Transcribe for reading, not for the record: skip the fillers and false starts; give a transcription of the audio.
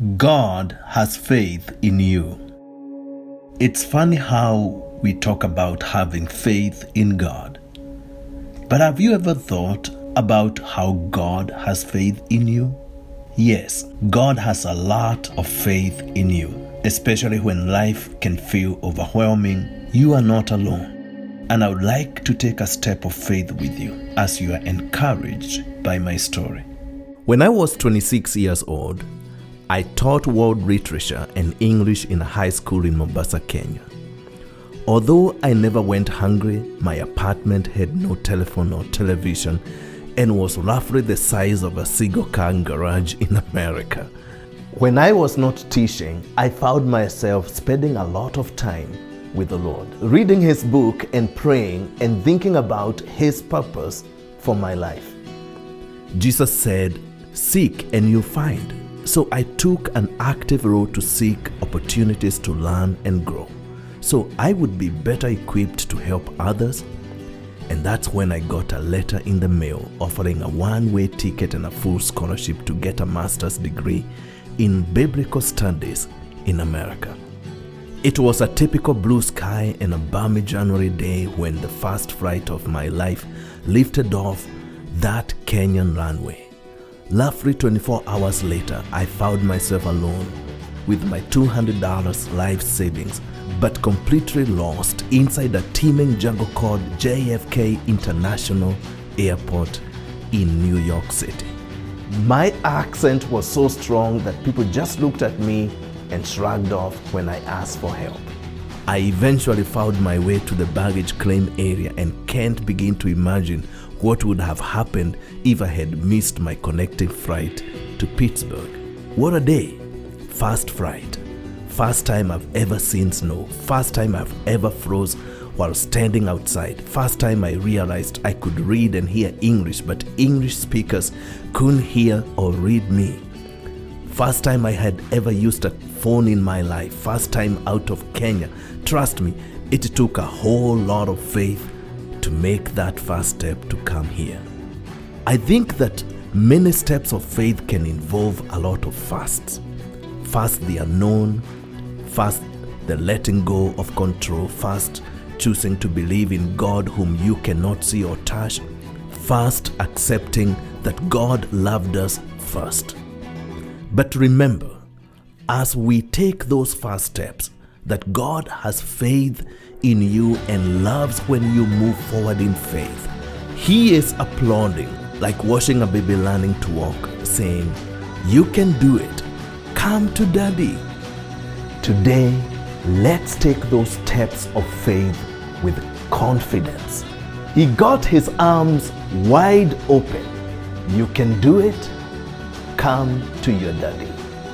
God has faith in you. It's funny how we talk about having faith in God. But have you ever thought about how God has faith in you? Yes, God has a lot of faith in you, especially when life can feel overwhelming. You are not alone. And I would like to take a step of faith with you as you are encouraged by my story. When I was 26 years old, I taught world literature and English in a high school in Mombasa, Kenya. Although I never went hungry, my apartment had no telephone or television and was roughly the size of a single car garage in America. When I was not teaching, I found myself spending a lot of time with the Lord, reading His book and praying and thinking about His purpose for my life. Jesus said, "Seek and you'll find." So I took an active role to seek opportunities to learn and grow, so I would be better equipped to help others. And that's when I got a letter in the mail offering a one-way ticket and a full scholarship to get a master's degree in biblical studies in America. It was a typical blue sky and a balmy January day when the first flight of my life lifted off that Kenyan runway. Roughly 24 hours later, I found myself alone with my $200 life savings, but completely lost inside a teeming jungle called JFK International Airport in New York City. My accent was so strong that people just looked at me and shrugged off when I asked for help. I eventually found my way to the baggage claim area and can't begin to imagine what would have happened if I had missed my connecting flight to Pittsburgh. What a day! First flight. First time I've ever seen snow. First time I've ever froze while standing outside. First time I realized I could read and hear English, but English speakers couldn't hear or read me. First time I had ever used a phone in my life. First time out of Kenya. Trust me, it took a whole lot of faith to make that first step to come here. I think that many steps of faith can involve a lot of fasts. First, the unknown. First, the letting go of control. First, choosing to believe in God whom you cannot see or touch. First, accepting that God loved us first. But remember, as we take those first steps, that God has faith in you and loves when you move forward in faith. He is applauding, like watching a baby learning to walk, saying, "You can do it. Come to Daddy." Today, let's take those steps of faith with confidence. He got his arms wide open. You can do it. Come to your Daddy.